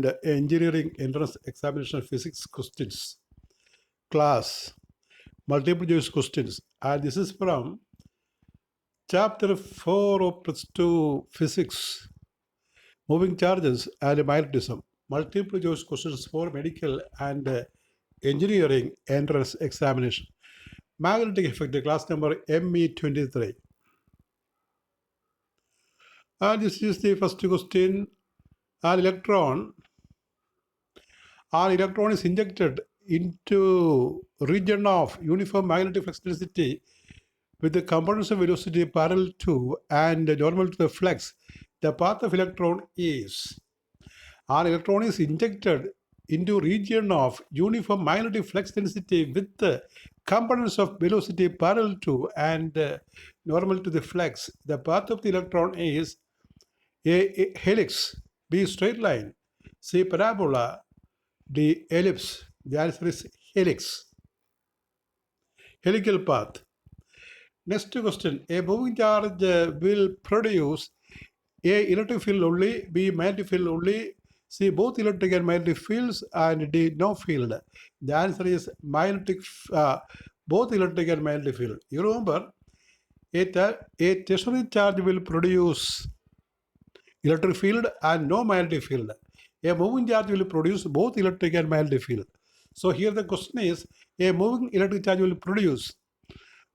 The engineering entrance examination physics questions class multiple choice questions, and this is from chapter 4 of plus 2 physics, moving charges and magnetism. Multiple choice questions for medical and engineering entrance examination. Magnetic effect, class number ME-23. And this is the first question. An electron is injected into region of uniform magnetic flux density with the components of velocity parallel to and normal to the flux. The path of electron is. An electron is injected into region of uniform magnetic flux density with the components of velocity parallel to and normal to the flux. The path of the electron is A helix, B straight line, C parabola, D ellipse. The answer is helix. Helical path. Next question. A moving charge will produce A electric field only, B magnetic field only, C both electric and magnetic fields, and D no field. The answer is magnetic, both electric and magnetic field. You remember, a stationary charge will produce electric field and no magnetic field. A moving charge will produce both electric and magnetic field. So here the question is, a moving electric charge will produce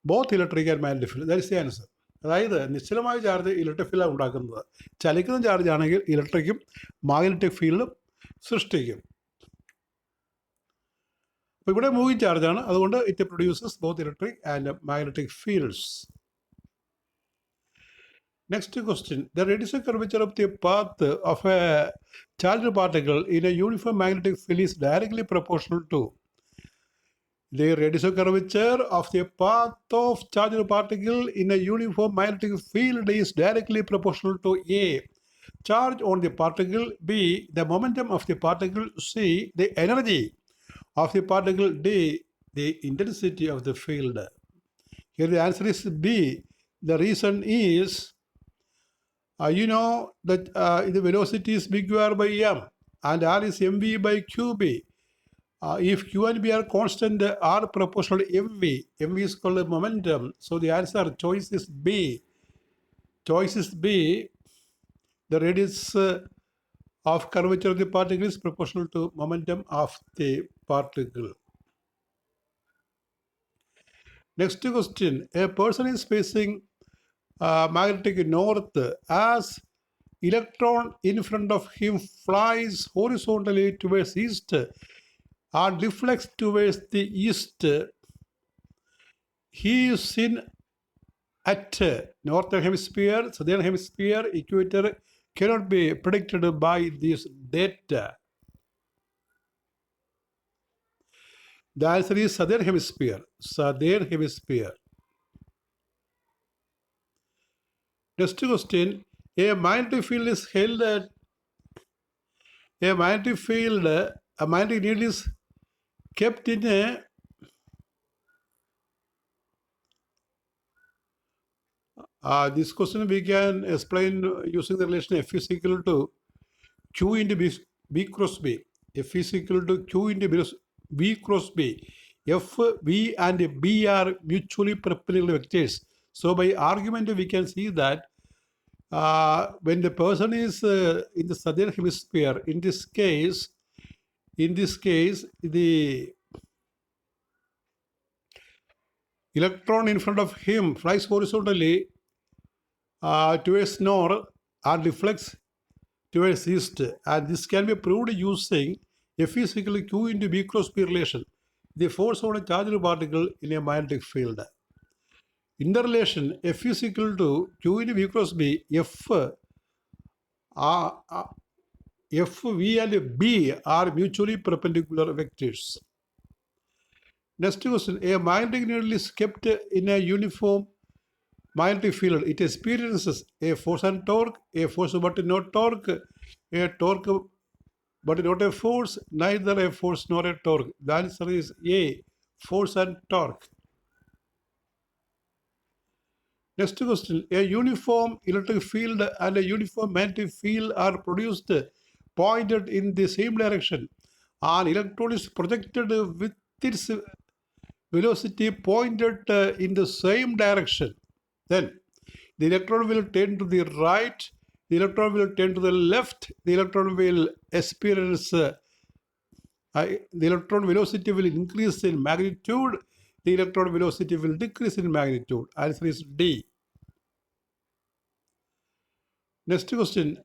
both electric and magnetic field. That is the answer. അതായത് നിശ്ചലമായ charge electric ഫീൽഡാണ് ഉണ്ടാക്കുന്നത്. ചലിക്കുന്ന charge ആണെങ്കിൽ ഇലക്ട്രിക്കും magnetic ഫീൽഡും സൃഷ്ടിക്കും. അപ്പോൾ ഇവിടെ moving ചാർജാണ്, അതുകൊണ്ട് it produces both electric and magnetic fields. Next question. The radius curvature of the path of a charged particle in a uniform magnetic field is directly proportional to. The radius curvature of the path of charged particle in a uniform magnetic field is directly proportional to A, charge on the particle, B, the momentum of the particle, C, the energy of the particle, D, the intensity of the field. Here the answer is B. The reason is, you know that the velocity is bq by m and r is mv by qb. If q and b are constant, r proportional to mv. mv is called momentum. So the answer choice is B. Choice is B. The radius of curvature of the particle is proportional to momentum of the particle. Next question. A person is facing magnetic north as electron in front of him flies horizontally towards east and reflects towards the east. He is seen at northern hemisphere, southern hemisphere, equator cannot be predicted by this data. The answer is southern hemisphere. Southern hemisphere. Next question. A magnetic field is held at a magnetic needle is kept in this question we can explain using the relation F is equal to Q into B cross B. F is equal to Q into B cross B. F, V and B are mutually perpendicular vectors. So by argument we can see that when the person is in the southern hemisphere, in this case, the electron in front of him flies horizontally towards north and reflects towards east, and this can be proved using F is equal to Q into B cross B relation, the force on a charged particle in a magnetic field. In the relation F is equal to Q into V cross B, F, V and B are mutually perpendicular vectors. Next question. A magnetic needle is kept in a uniform magnetic field. It experiences a force and torque, a force but not torque, a torque but not a force, neither a force nor a torque. The answer is A, force and torque. Next question. A uniform electric field and a uniform magnetic field are produced pointed in the same direction. An electron is projected with its velocity pointed in the same direction. Then the electron will tend to the right, the electron will tend to the left, the electron will experience, the electron velocity will increase in magnitude, the electron velocity will decrease in magnitude. Answer is D. Next question.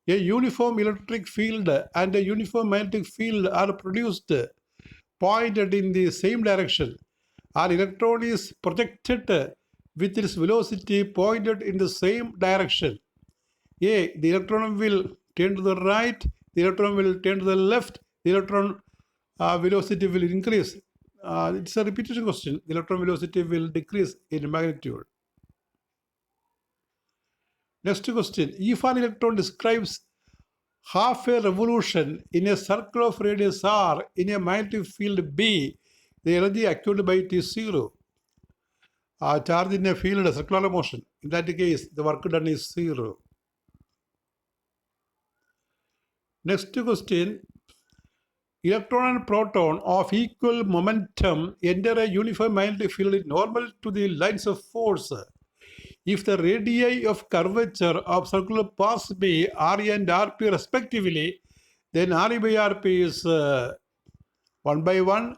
A uniform electric field and a uniform magnetic field are produced pointed in the same direction. An electron is projected with its velocity pointed in the same direction. A. The electron will tend to the right, the electron will tend to the left, the electron velocity will increase. It's a repetition question. The electron velocity will decrease in magnitude. Next question. If an electron describes half a revolution in a circle of radius r in a magnetic field B, the energy accumulated by it is zero. Charge in a field, circular motion. In that case, the work done is zero. Next question. Electron and proton of equal momentum enter a uniform magnetic field normal to the lines of force. If the radii of curvature of circular paths be RE and RP respectively, then RE by RP is 1 by 1,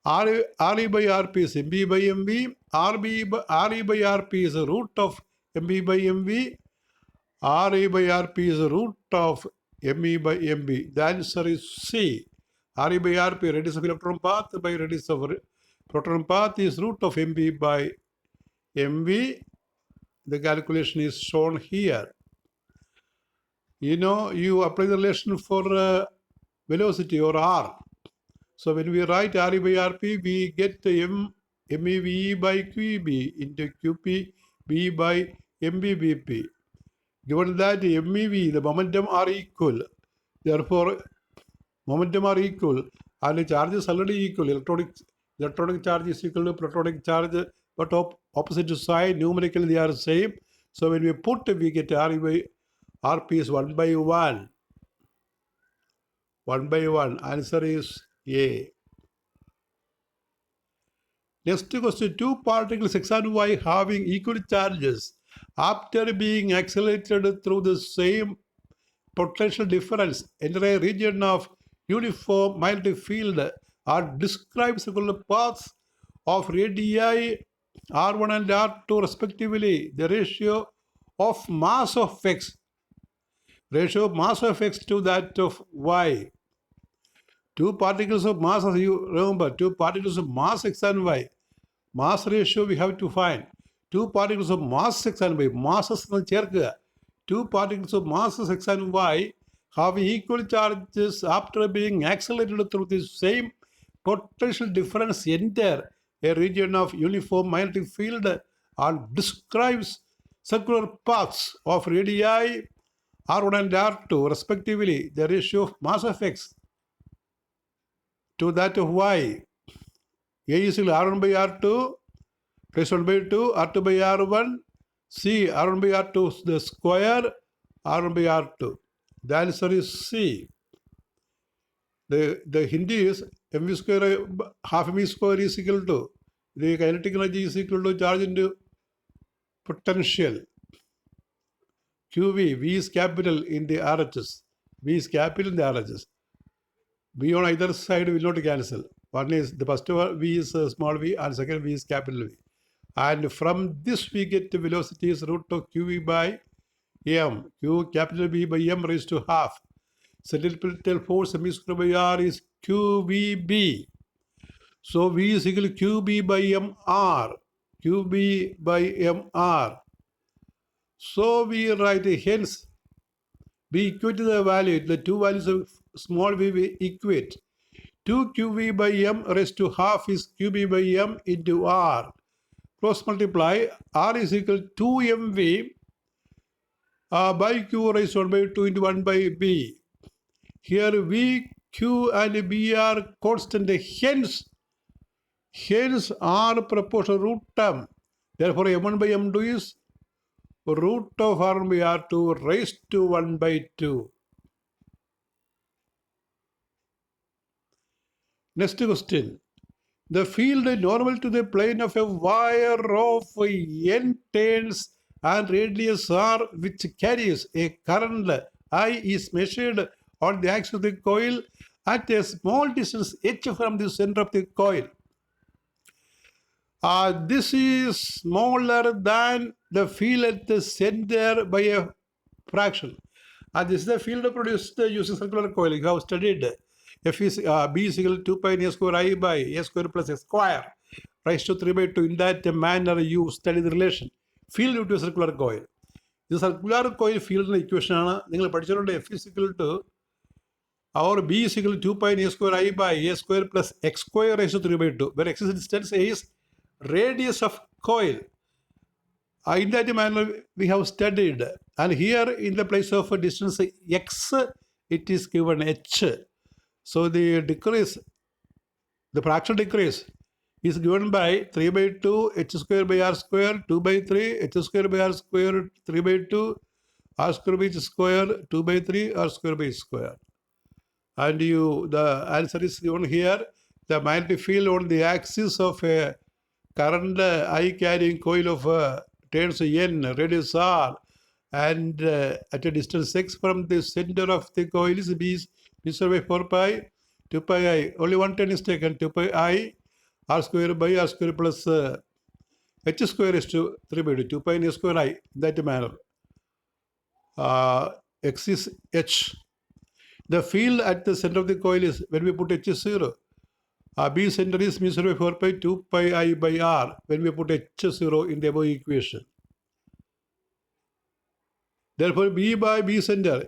RE by RP is MB by MV, RE by RP is the root of MB by MV, RE by RP is the root of ME by MB. The answer is C. RE by RP, radius of electron path by radius of proton path, is root of MB by MV. The calculation is shown here. You apply the relation for velocity or R. So when we write RE by RP, we get MEV by QB into QP B by MBBP. Given that MEV, the momentum are equal, therefore momentum are equal and the charge is already equal. Electronic charge is equal to protonic charge, but opposite side, numerically they are same. So when we put, we get RE by RP is 1 by 1. 1 by 1. Answer is A. Next question. Two particles X and Y having equal charges after being accelerated through the same potential difference enter a region of uniform magnetic field are described circular paths of radii R1 and R2 respectively. The ratio of mass of X to that of Y. Two particles of mass, as you remember, two particles of mass X and Y. Mass ratio we have to find. Two particles of mass X and Y. Masses two particles of masses X and Y have equal charges after being accelerated through the same potential difference enter a region of uniform magnetic field and describes circular paths of radii R1 and R2 respectively. The ratio of mass of X to that of Y. A is equal to R1 by R2 plus 1 by 2, R2 by R1, C, R1 by R2 the square, R1 by R2. The answer is C. The Hindi is mv square, half mv square is equal to, the kinetic energy is equal to charge into potential. QV, V is capital in the RHS. V is capital in the RHS. V on either side will not cancel. One is, the first one, V is small v, and second V is capital V. And from this we get the velocity is root of QV by M. Q capital B by M raised to half. Centripetal force ME square by R is QVB. So V is equal to QB by MR. QB by MR. So we write hence we equate the value, the two values of small v we equate. 2 QV by M raised to half is QB by M into R. Cross multiply, R is equal to 2 MV by Q raised to 1 by 2 into 1 by B. Here V, Q and B are constant, hence R proportional root term. Therefore M1 by M2 is root of R1 by R2 raised to 1 by 2. Next question. The field normal to the plane of a wire of n turns and radius r which carries a current I is measured on the axis of the coil at a small distance h from the center of the coil. This is smaller than the field at the center by a fraction. This is the field produced using circular coil. You have studied F is B is equal to 2 pi n square I by a square plus a square raised to 3 by 2. In that manner, you study the relation. Field due to a circular coil. The circular coil field equation ആണ് നിങ്ങൾ പഠിച്ചിട്ടുണ്ട്. F is equal to or B is equal to 2 pi n square I by a square plus x square raised to 3 by 2, where x is distance, a is radius of coil. In that manner, we have studied. And here, in the place of distance x, it is given h. So the decrease, the fractional decrease is given by 3 by 2 h square by r square, 2 by 3 h square by r square, 3 by 2 r square by h square, 2 by 3 r square by h square. And the answer is given here. The magnetic field on the axis of a current I carrying coil of turns n, radius r, and at a distance x from the center of the coil is b measured by 4 pi, 2 pi I. Only one turn is taken, 2 pi I, r square by r square plus h square is to 3 by 2, 2 pi n square I. In that manner. X is h. The field at the center of the coil is, when we put h is 0, B center is measured by 4 pi 2 pi I by r when we put h0 in the above equation. Therefore, B by B center,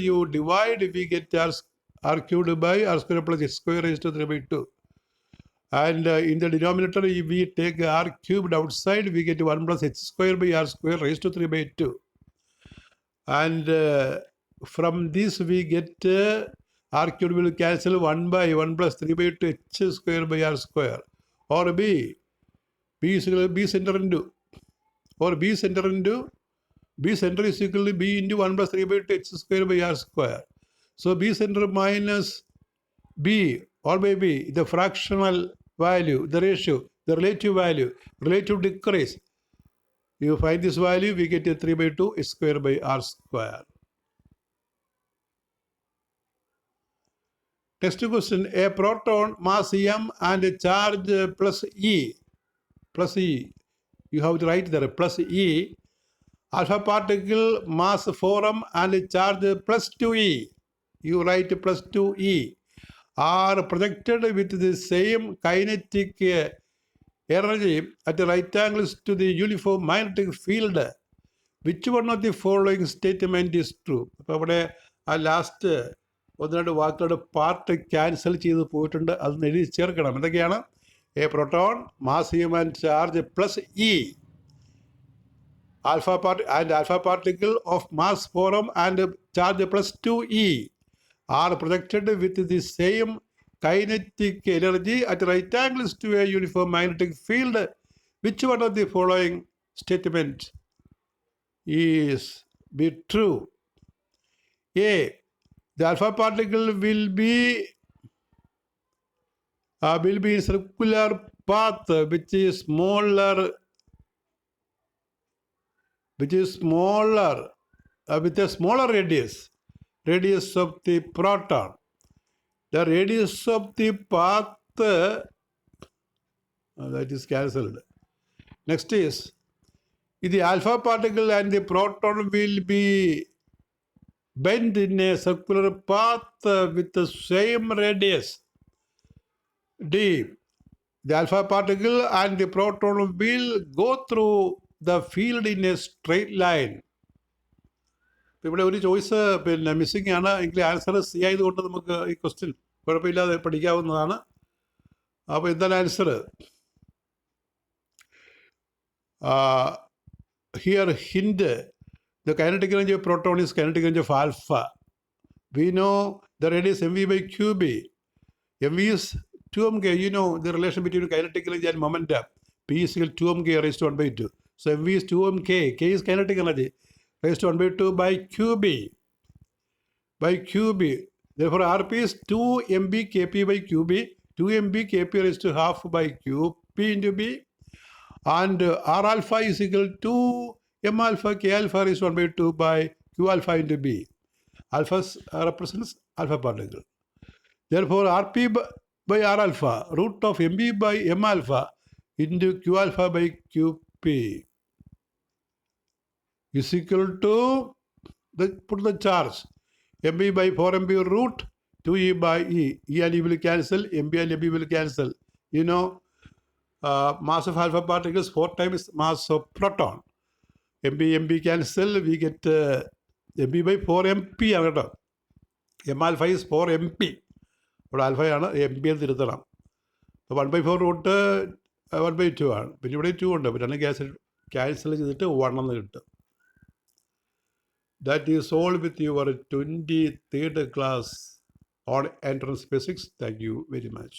you divide, we get r cubed by r square plus h square raised to 3 by 2. And in the denominator, if we take r cubed outside, we get 1 plus h square by r square raised to 3 by 2. And from this, we get r cubed will cancel 1 by 1 plus 3 by 2 h square by r square. Or B is equal to B center into, or B center is equal to B into 1 plus 3 by 2 h square by r square. So B center minus B or by B, the fractional value, the ratio, the relative value, relative decrease. You find this value, we get a 3 by 2 h square by r square. Next question, a proton mass m and a charge plus E. You have to write there, plus E. Alpha particle mass 4m and a charge plus 2E. You write plus 2E. Are projected with the same kinetic energy at right angles to the uniform magnetic field. Which one of the following statement is true? അപ്പോൾ അവിടെ ആ last ഒന്ന് രണ്ട് വാക്കുകളുടെ part cancel ചെയ്ത് പോയിട്ടുണ്ട്. അതൊന്ന് എഴുതി ചേർക്കണം. എന്തൊക്കെയാണ്? A proton mass M and charge plus E alpha particle of mass 4m and charge plus 2e are projected with the same kinetic energy at right angles to a uniform magnetic field. Which one of the following statement is be true? A. The alpha particle will be in circular path which is smaller with a smaller radius of the proton. The radius of the path that is cancelled. Next is, the alpha particle and the proton will be bent in a circular path with the same radius. D. The alpha particle and the proton will go through the field in a straight line. ഇവിടെ ഒരു choice missing ആണ്. എങ്കിൽ answer C ആയതുകൊണ്ട് നമുക്ക് ഈ question കുഴപ്പമില്ലാതെ പഠിക്കാവുന്നതാണ്. അപ്പോൾ എന്താണ് answer? Here hint, the kinetic energy of proton is kinetic energy of alpha. We know the radius mv by qb. Mv is 2mk. You know the relation between kinetic energy and momentum. P is equal to 2mk raised to 1 by 2. So mv is 2mk. K is kinetic energy raised to 1 by 2 by qb. Therefore, Rp is 2 mb Kp by Qb, 2 mb Kp raised to half by Qp into B, and R alpha is equal to M alpha K alpha is 1 by 2 by Q alpha into B. Alpha represents alpha particle. Therefore, Rp by R alpha, root of Mb by M alpha into Q alpha by Qp is equal to, put the charge, Mb by 4mb root 2e by E. E and E will cancel, Mb and Mb will cancel. You know, mass of alpha particles 4 times mass of proton. Mb cancel, we get Mb by 4mp ആണ് കേട്ടോ. M alpha is 4mp. ഇവിടെ ആൽഫയാണ്, M P എന്ന് തിരുത്തണം. 1/4 root 1/2 ആണ്. പിന്നെ ഇവിടെ 2 ഉണ്ട്, പിന്നെ ക്യാൻസൽ ചെയ്തിട്ട് 1 എന്ന് കിട്ടും. That is all with your 23rd class on entrance physics. Thank you very much.